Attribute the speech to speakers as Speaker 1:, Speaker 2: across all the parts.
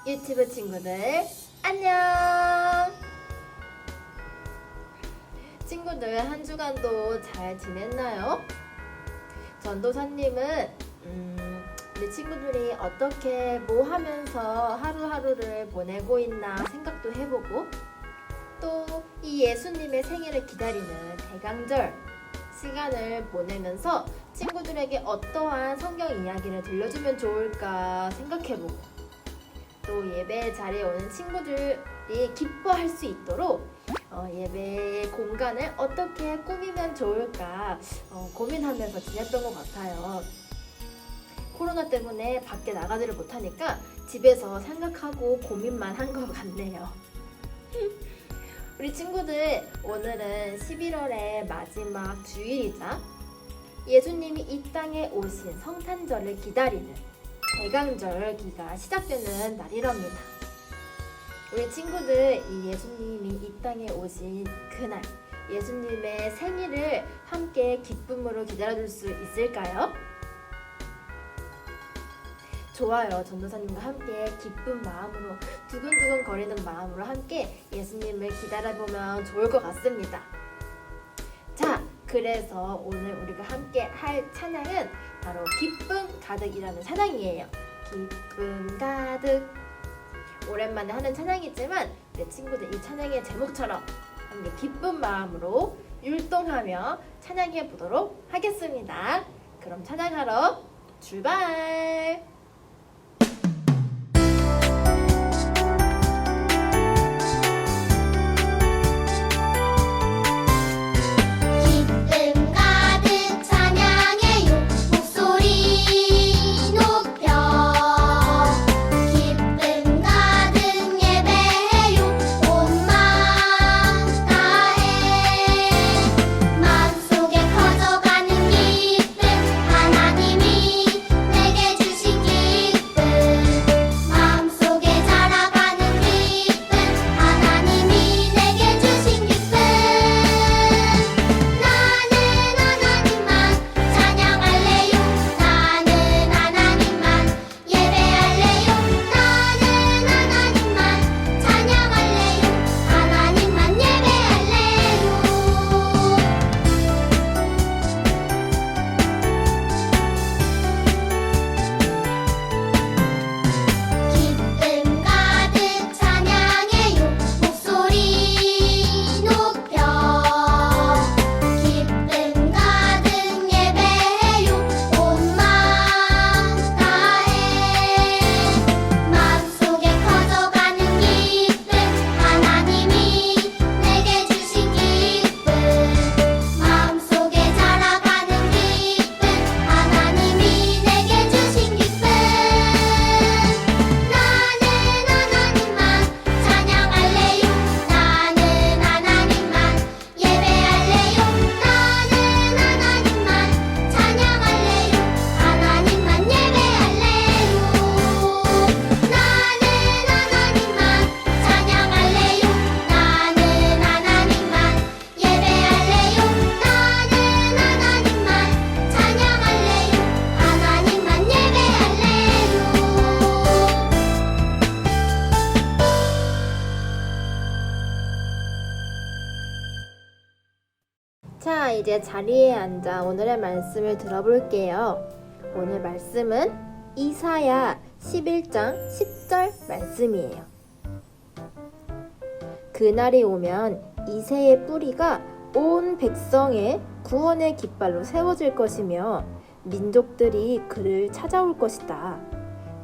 Speaker 1: 유튜브 친구들 안녕! 친구들 한 주간도 잘 지냈나요? 전도사님은 우리 친구들이 어떻게 뭐 하면서 하루하루를 보내고 있나 생각도 해보고 또 이 예수님의 생일을 기다리는 대강절 시간을 보내면서 친구들에게 어떠한 성경 이야기를 들려주면 좋을까 생각해보고 또 예배 자리에 오는 친구들이 기뻐할 수 있도록 예배 공간을 어떻게 꾸미면 좋을까 고민하면서 지냈던 것 같아요. 코로나 때문에 밖에 나가지를 못하니까 집에서 생각하고 고민만 한 것 같네요. 우리 친구들, 오늘은 11월의 마지막 주일이자 예수님이 이 땅에 오신 성탄절을 기다리는 대강절기가 시작되는 날이랍니다. 우리 친구들, 이 예수님이 이 땅에 오신 그날 예수님의 생일을 함께 기쁨으로 기다려줄 수 있을까요? 좋아요. 전도사님과 함께 기쁜 마음으로 두근두근 거리는 마음으로 함께 예수님을 기다려보면 좋을 것 같습니다. 자, 그래서 오늘 우리가 함께 할 찬양은 바로 기쁨 가득이라는 찬양이에요. 기쁨 가득. 오랜만에 하는 찬양이지만 내 친구들 이 찬양의 제목처럼 함께 기쁜 마음으로 율동하며 찬양해 보도록 하겠습니다. 그럼 찬양하러 출발! 자, 이제 자리에 앉아 오늘의 말씀을 들어볼게요. 오늘 말씀은 이사야 11장 10절 말씀이에요. 그날이 오면 이새의 뿌리가 온 백성의 구원의 깃발로 세워질 것이며 민족들이 그를 찾아올 것이다.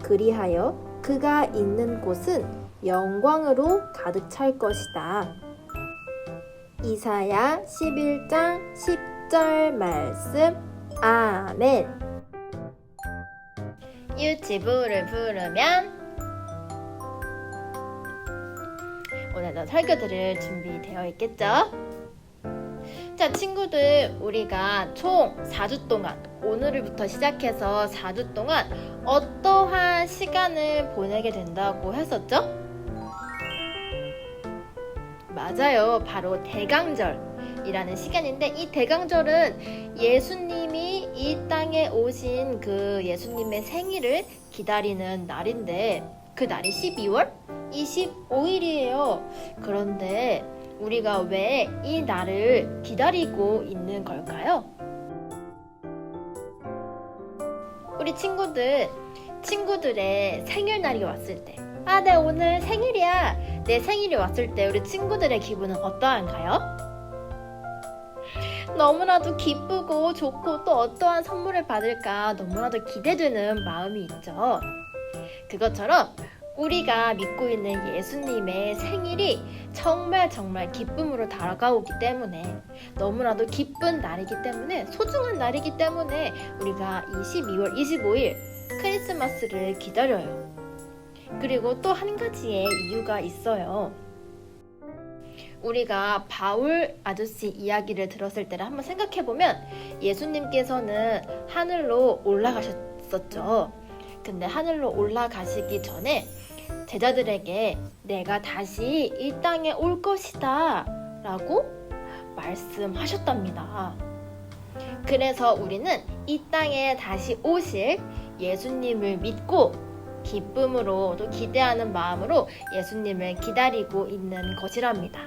Speaker 1: 그리하여 그가 있는 곳은 영광으로 가득 찰 것이다. 이사야 11장 10절 말씀. 아멘. 유치부를 부르면 오늘도 설교 들을 준비되어 있겠죠? 자, 친구들, 우리가 총 4주 동안, 오늘부터 시작해서 4주 동안 어떠한 시간을 보내게 된다고 했었죠? 맞아요. 바로 대강절이라는 시간인데, 이 대강절은 예수님이 이 땅에 오신 그 예수님의 생일을 기다리는 날인데, 그 날이 12월 25일이에요. 그런데 우리가 왜 이 날을 기다리고 있는 걸까요? 우리 친구들의 생일날이 왔을 때, 내 오늘 생일이야. 내 생일이 왔을 때 우리 친구들의 기분은 어떠한가요? 너무나도 기쁘고 좋고 또 어떠한 선물을 받을까 너무나도 기대되는 마음이 있죠. 그것처럼 우리가 믿고 있는 예수님의 생일이 정말 기쁨으로 다가오기 때문에, 너무나도 기쁜 날이기 때문에, 소중한 날이기 때문에 우리가 이 12월 25일 크리스마스를 기다려요. 그리고 또 한 가지의 이유가 있어요. 우리가 바울 아저씨 이야기를 들었을 때를 한번 생각해보면 예수님께서는 하늘로 올라가셨었죠. 근데 하늘로 올라가시기 전에 제자들에게 내가 다시 이 땅에 올 것이다 라고 말씀하셨답니다. 그래서 우리는 이 땅에 다시 오실 예수님을 믿고 기쁨으로 또 기대하는 마음으로 예수님을 기다리고 있는 것이랍니다.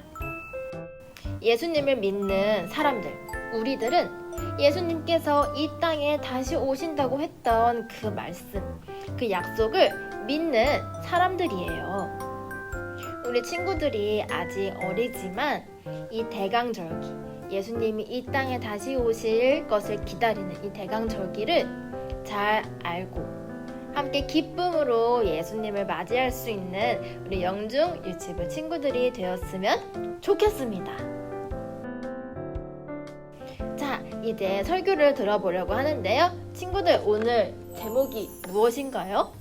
Speaker 1: 예수님을 믿는 사람들, 우리들은 예수님께서 이 땅에 다시 오신다고 했던 그 말씀, 그 약속을 믿는 사람들이에요. 우리 친구들이 아직 어리지만 이 대강절기, 예수님이 이 땅에 다시 오실 것을 기다리는 이 대강절기를 잘 알고 함께 기쁨으로 예수님을 맞이할 수 있는 우리 영중 유치부 친구들이 되었으면 좋겠습니다. 자, 이제 설교를 들어보려고 하는데요. 친구들, 오늘 제목이 무엇인가요?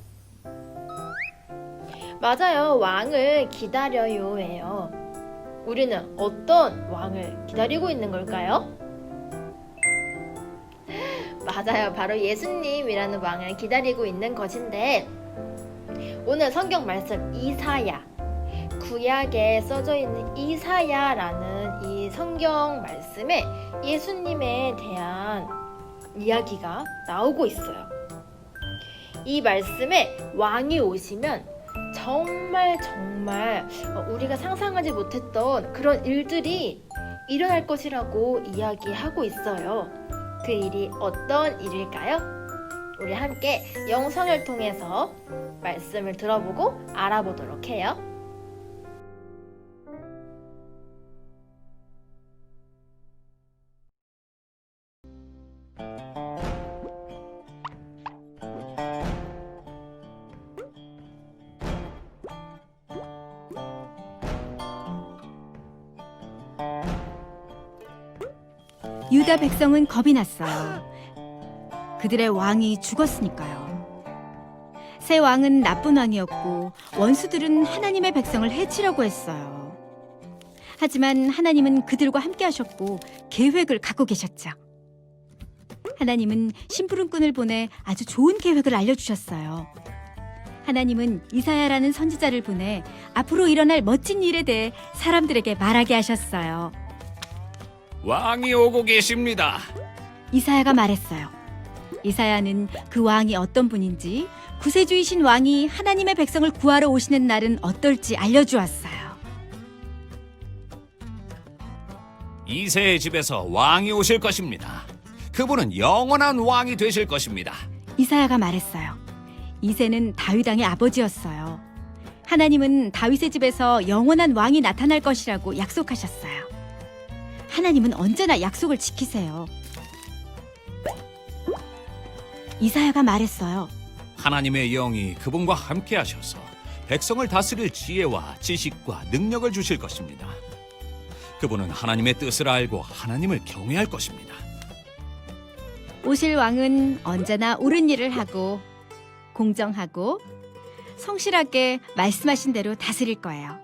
Speaker 1: 맞아요. 왕을 기다려요예요. 우리는 어떤 왕을 기다리고 있는 걸까요? 맞아요. 바로 예수님이라는 왕을 기다리고 있는 것인데, 오늘 성경 말씀 이사야, 구약에 써져 있는 이사야라는 이 성경 말씀에 예수님에 대한 이야기가 나오고 있어요. 이 말씀에 왕이 오시면 정말 우리가 상상하지 못했던 그런 일들이 일어날 것이라고 이야기하고 있어요. 그 일이 어떤 일일까요? 우리 함께 영상을 통해서 말씀을 들어보고 알아보도록 해요.
Speaker 2: 유다 백성은 겁이 났어요. 그들의 왕이 죽었으니까요. 새 왕은 나쁜 왕이었고 원수들은 하나님의 백성을 해치려고 했어요. 하지만 하나님은 그들과 함께 하셨고 계획을 갖고 계셨죠. 하나님은 심부름꾼을 보내 아주 좋은 계획을 알려주셨어요. 하나님은 이사야라는 선지자를 보내 앞으로 일어날 멋진 일에 대해 사람들에게 말하게 하셨어요.
Speaker 3: 왕이 오고 계십니다.
Speaker 2: 이사야가 말했어요. 이사야는 그 왕이 어떤 분인지, 구세주이신 왕이 하나님의 백성을 구하러 오시는 날은 어떨지 알려주었어요.
Speaker 3: 이새의 집에서 왕이 오실 것입니다. 그분은 영원한 왕이 되실 것입니다.
Speaker 2: 이사야가 말했어요. 이새는 다윗 왕의 아버지였어요. 하나님은 다윗의 집에서 영원한 왕이 나타날 것이라고 약속하셨어요. 하나님은 언제나 약속을 지키세요. 이사야가 말했어요.
Speaker 3: 하나님의 영이 그분과 함께 하셔서 백성을 다스릴 지혜와 지식과 능력을 주실 것입니다. 그분은 하나님의 뜻을 알고 하나님을 경외할 것입니다.
Speaker 2: 오실 왕은 언제나 옳은 일을 하고 공정하고 성실하게 말씀하신 대로 다스릴 거예요.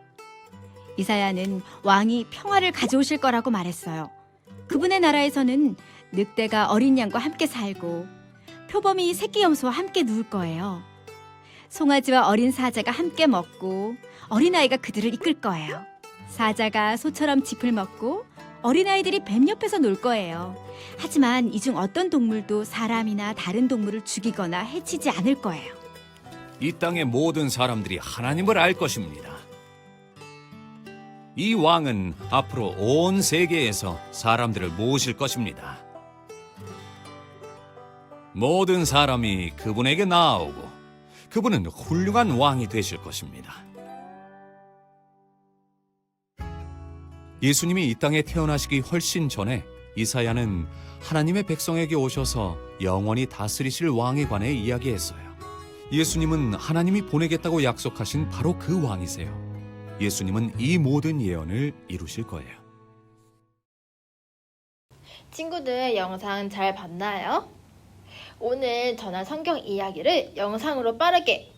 Speaker 2: 이사야는 왕이 평화를 가져오실 거라고 말했어요. 그분의 나라에서는 늑대가 어린 양과 함께 살고 표범이 새끼 염소와 함께 누울 거예요. 송아지와 어린 사자가 함께 먹고 어린아이가 그들을 이끌 거예요. 사자가 소처럼 짚을 먹고 어린아이들이 뱀 옆에서 놀 거예요. 하지만 이 중 어떤 동물도 사람이나 다른 동물을 죽이거나 해치지 않을 거예요.
Speaker 3: 이 땅의 모든 사람들이 하나님을 알 것입니다. 이 왕은 앞으로 온 세계에서 사람들을 모으실 것입니다. 모든 사람이 그분에게 나아오고 그분은 훌륭한 왕이 되실 것입니다. 예수님이 이 땅에 태어나시기 훨씬 전에 이사야는 하나님의 백성에게 오셔서 영원히 다스리실 왕에 관해 이야기했어요. 예수님은 하나님이 보내겠다고 약속하신 바로 그 왕이세요. 예수님은 이 모든 예언을 이루실 거예요.
Speaker 1: 친구들 영상 잘 봤나요? 오늘 전한 성경 이야기를 영상으로 빠르게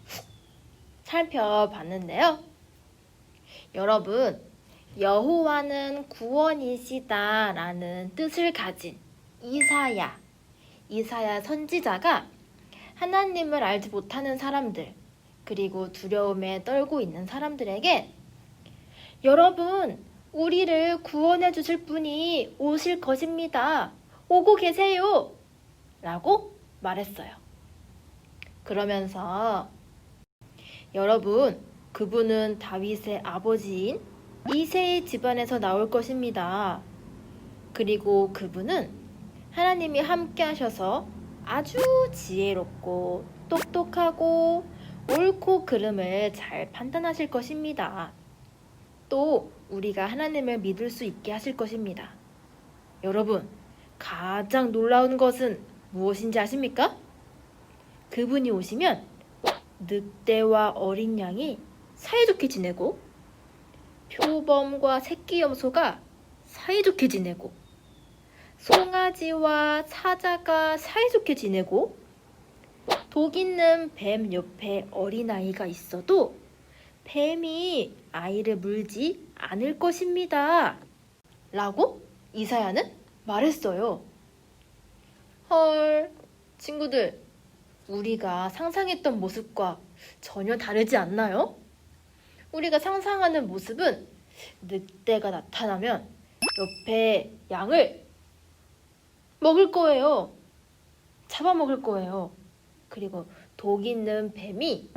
Speaker 1: 살펴봤는데요. 여러분, 여호와는 구원이시다 라는 뜻을 가진 이사야 선지자가 하나님을 알지 못하는 사람들, 그리고 두려움에 떨고 있는 사람들에게 여러분, 우리를 구원해 주실 분이 오실 것입니다. 오고 계세요. 라고 말했어요. 그러면서 여러분, 그분은 다윗의 아버지인 이새의 집안에서 나올 것입니다. 그리고 그분은 하나님이 함께 하셔서 아주 지혜롭고 똑똑하고 옳고 그름을 잘 판단하실 것입니다. 또 우리가 하나님을 믿을 수 있게 하실 것입니다. 여러분, 가장 놀라운 것은 무엇인지 아십니까? 그분이 오시면 늑대와 어린 양이 사이좋게 지내고 표범과 새끼 염소가 사이좋게 지내고 송아지와 사자가 사이좋게 지내고 독 있는 뱀 옆에 어린아이가 있어도 뱀이 아이를 물지 않을 것입니다. 라고 이사야는 말했어요. 헐, 친구들, 우리가 상상했던 모습과 전혀 다르지 않나요? 우리가 상상하는 모습은 늑대가 나타나면 옆에 양을 먹을 거예요. 잡아먹을 거예요. 그리고 독 있는 뱀이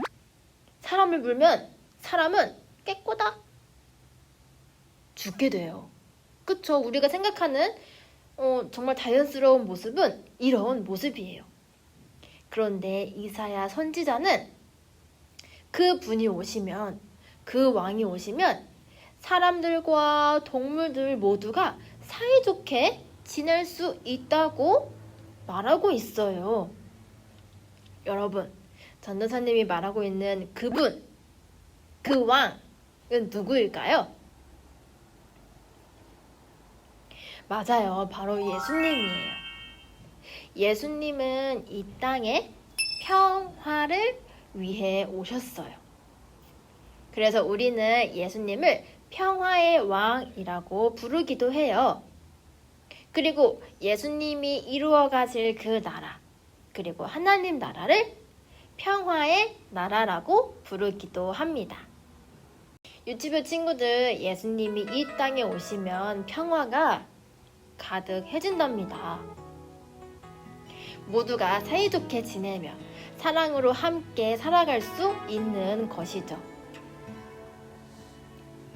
Speaker 1: 사람을 물면 사람은 깨꼬닥 죽게 돼요. 그쵸? 우리가 생각하는 정말 자연스러운 모습은 이런 모습이에요. 그런데 이사야 선지자는 그 분이 오시면, 그 왕이 오시면 사람들과 동물들 모두가 사이좋게 지낼 수 있다고 말하고 있어요. 여러분, 전도사님이 말하고 있는 그분, 그 왕은 누구일까요? 맞아요. 바로 예수님이에요. 예수님은 이 땅에 평화를 위해 오셨어요. 그래서 우리는 예수님을 평화의 왕이라고 부르기도 해요. 그리고 예수님이 이루어 가실 그 나라, 그리고 하나님 나라를 평화의 나라라고 부르기도 합니다. 유치부 친구들, 예수님이 이 땅에 오시면 평화가 가득해진답니다. 모두가 사이좋게 지내며 사랑으로 함께 살아갈 수 있는 것이죠.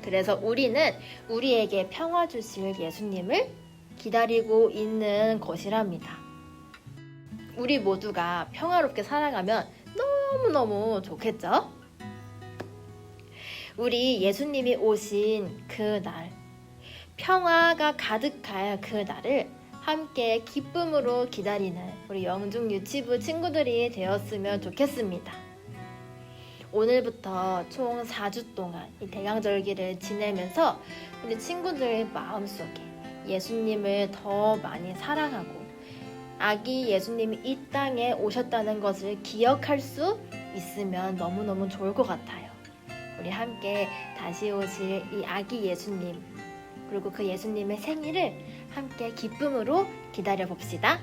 Speaker 1: 그래서 우리는 우리에게 평화 주실 예수님을 기다리고 있는 것이랍니다. 우리 모두가 평화롭게 살아가면 너무너무 좋겠죠? 우리 예수님이 오신 그 날, 평화가 가득할 그 날을 함께 기쁨으로 기다리는 우리 영중 유치부 친구들이 되었으면 좋겠습니다. 오늘부터 총 4주 동안 이 대강절기를 지내면서 우리 친구들의 마음속에 예수님을 더 많이 사랑하고 아기 예수님이 이 땅에 오셨다는 것을 기억할 수 있으면 너무너무 좋을 것 같아요. 우리 함께 다시 오실 이 아기 예수님, 그리고 그 예수님의 생일을 함께 기쁨으로 기다려 봅시다.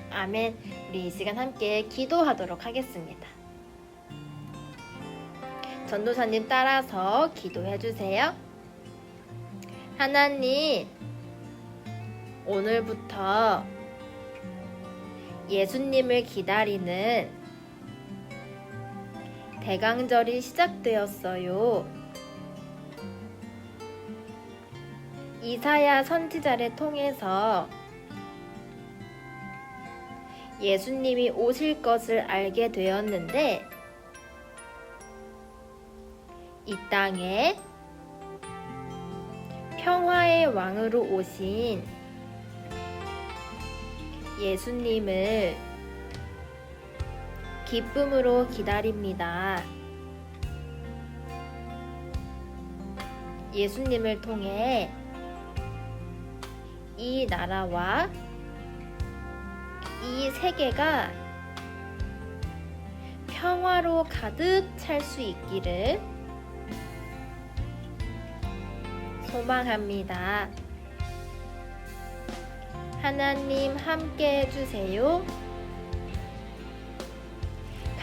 Speaker 1: 아멘. 우리 이 시간 함께 기도하도록 하겠습니다. 전도사님 따라서 기도해 주세요. 하나님, 오늘부터 예수님을 기다리는 대강절이 시작되었어요. 이사야 선지자를 통해서 예수님이 오실 것을 알게 되었는데, 이 땅에 평화의 왕으로 오신 예수님을 기쁨으로 기다립니다. 예수님을 통해 이 나라와 이 세계가 평화로 가득 찰 수 있기를 소망합니다. 하나님 함께 해주세요.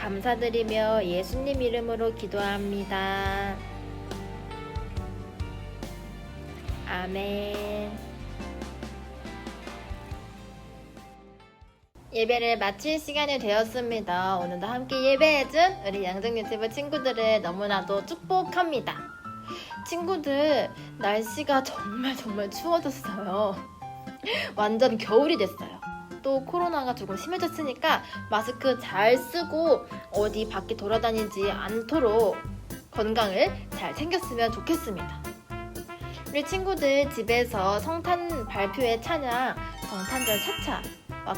Speaker 1: 감사드리며 예수님 이름으로 기도합니다. 아멘. 예배를 마칠 시간이 되었습니다. 오늘도 함께 예배해준 우리 양정 유튜브 친구들을 너무나도 축복합니다. 친구들, 날씨가 정말 추워졌어요. 완전 겨울이 됐어요. 또 코로나가 조금 심해졌으니까 마스크 잘 쓰고 어디 밖에 돌아다니지 않도록 건강을 잘 챙겼으면 좋겠습니다. 우리 친구들 집에서 성탄 발표회 찬양, 성탄절 차차,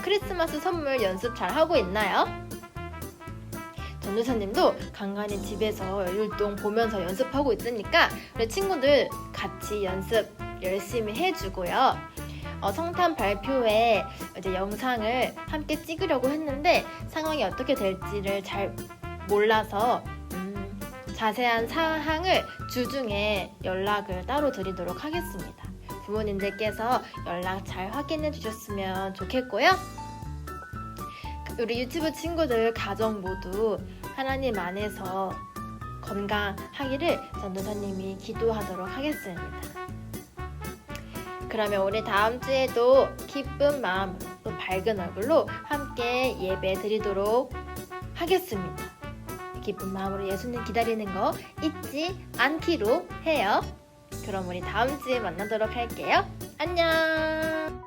Speaker 1: 크리스마스 선물 연습 잘 하고 있나요? 전도사님도 간간히 집에서 율동 보면서 연습하고 있으니까 우리 친구들 같이 연습 열심히 해주고요. 성탄 발표회 이제 영상을 함께 찍으려고 했는데 상황이 어떻게 될지를 잘 몰라서 자세한 사항을 주중에 연락을 따로 드리도록 하겠습니다. 부모님들께서 연락 잘 확인해 주셨으면 좋겠고요. 우리 유튜브 친구들 가정 모두 하나님 안에서 건강하기를 전도사님이 기도하도록 하겠습니다. 그러면 우리 다음 주에도 기쁜 마음으로 또 밝은 얼굴로 함께 예배 드리도록 하겠습니다. 기쁜 마음으로 예수님 기다리는 거 잊지 않기로 해요. 그럼 우리 다음 주에 만나도록 할게요. 안녕.